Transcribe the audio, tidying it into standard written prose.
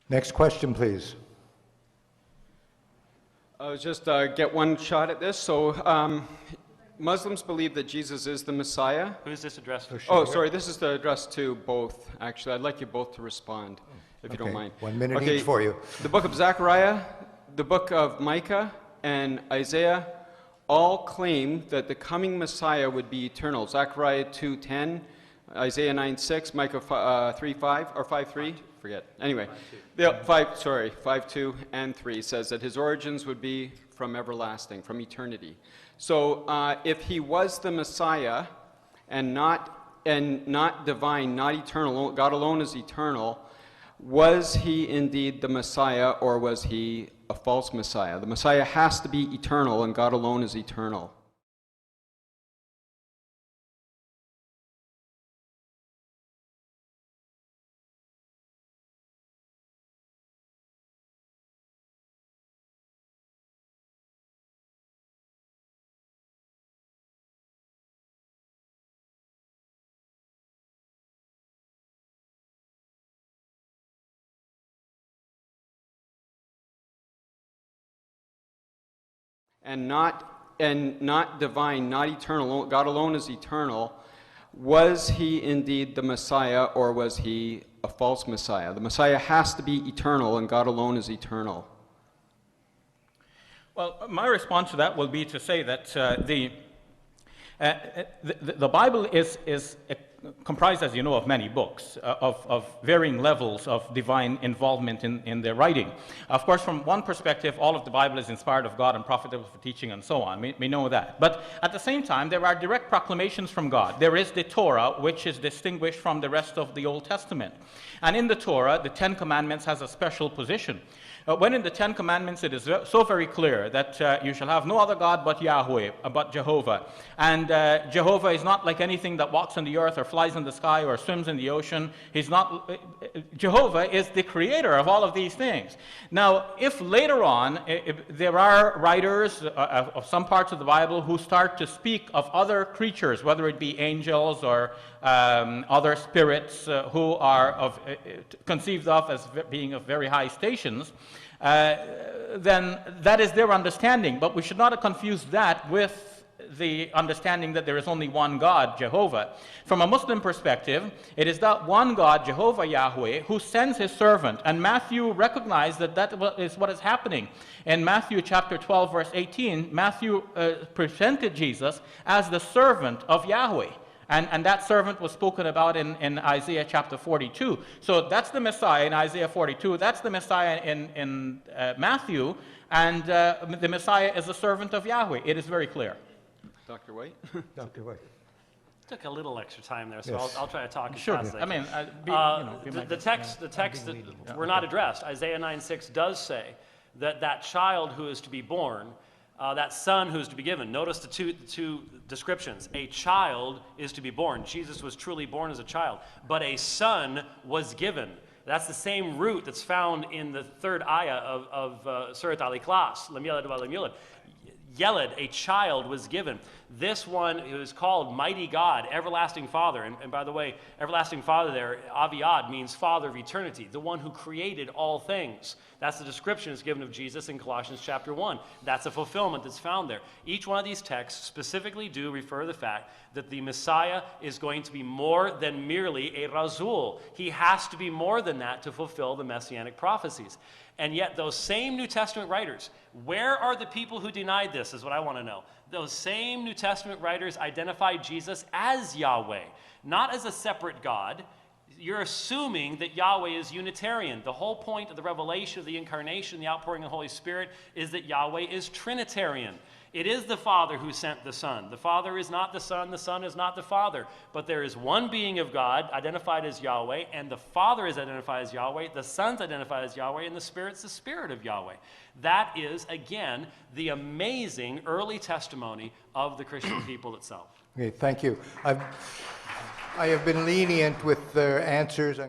Next question, please. I'll just get one shot at this. So Muslims believe that Jesus is the Messiah. Who is this addressed to? Oh, sorry, this is addressed to both, actually. I'd like you both to respond, if you don't mind. 1 minute each for you. The book of Zechariah, the book of Micah, and Isaiah all claim that the coming Messiah would be eternal. Zechariah 2:10, Isaiah 9:6, Micah 3:5, or 5:3, forget. Anyway, 5:2 and 3 says that his origins would be from everlasting, from eternity. So if he was the Messiah and not divine, not eternal, God alone is eternal, was he indeed the Messiah, or was he a false Messiah? The Messiah has to be eternal, and God alone is eternal. And not divine, not eternal, God alone is eternal, was he indeed the Messiah, or was he a false Messiah? The Messiah has to be eternal, and God alone is eternal. Well, my response to that will be to say that the Bible is comprised, as you know, of many books, of varying levels of divine involvement in their writing. Of course, from one perspective, all of the Bible is inspired of God and profitable for teaching and so on. We know that. But at the same time, there are direct proclamations from God. There is the Torah, which is distinguished from the rest of the Old Testament. And in the Torah, the Ten Commandments has a special position. When in the Ten Commandments it is so very clear that you shall have no other God but Yahweh, but Jehovah. And Jehovah is not like anything that walks on the earth or flies in the sky or swims in the ocean. He's not. Jehovah is the creator of all of these things. Now, if later on there are writers of some parts of the Bible who start to speak of other creatures, whether it be angels or other spirits who are conceived of as being of very high stations, then that is their understanding. But we should not confuse that with the understanding that there is only one God, Jehovah. From a Muslim perspective, it is that one God, Jehovah Yahweh, who sends his servant. And Matthew recognized that that is what is happening. In Matthew chapter 12, verse 18, Matthew presented Jesus as the servant of Yahweh. And that servant was spoken about in Isaiah chapter 42. So that's the Messiah in Isaiah 42. That's the Messiah in Matthew. And the Messiah is the servant of Yahweh. It is very clear. Dr. White? Dr. White. Took a little extra time there, so Yes. I'll try to talk as Sure. fast as I I can. mean, The text that were not addressed, Isaiah 9:6 does say that child who is to be born, that son who is to be given. Notice the two descriptions. A child is to be born. Jesus was truly born as a child, but a son was given. That's the same root that's found in the third ayah of Surat Al-Ikhlas. Lam yalid wa lam yulad. Yeled, a child was given. This one who is called Mighty God, Everlasting Father. And by the way, Everlasting Father there, Aviad, means Father of eternity, the one who created all things. That's the description that's given of Jesus in Colossians chapter 1. That's a fulfillment that's found there. Each one of these texts specifically do refer to the fact that the Messiah is going to be more than merely a Rasul. He has to be more than that to fulfill the Messianic prophecies. And yet those same New Testament writers, where are the people who denied this, is what I want to know. Those same New Testament writers identified Jesus as Yahweh, not as a separate God. You're assuming that Yahweh is Unitarian. The whole point of the revelation of the incarnation, the outpouring of the Holy Spirit, is that Yahweh is Trinitarian. It is the Father who sent the Son. The Father is not the Son is not the Father. But there is one being of God identified as Yahweh, and the Father is identified as Yahweh, the Son's identified as Yahweh, and the Spirit's the Spirit of Yahweh. That is, again, the amazing early testimony of the Christian people itself. Okay, thank you. I have been lenient with their answers.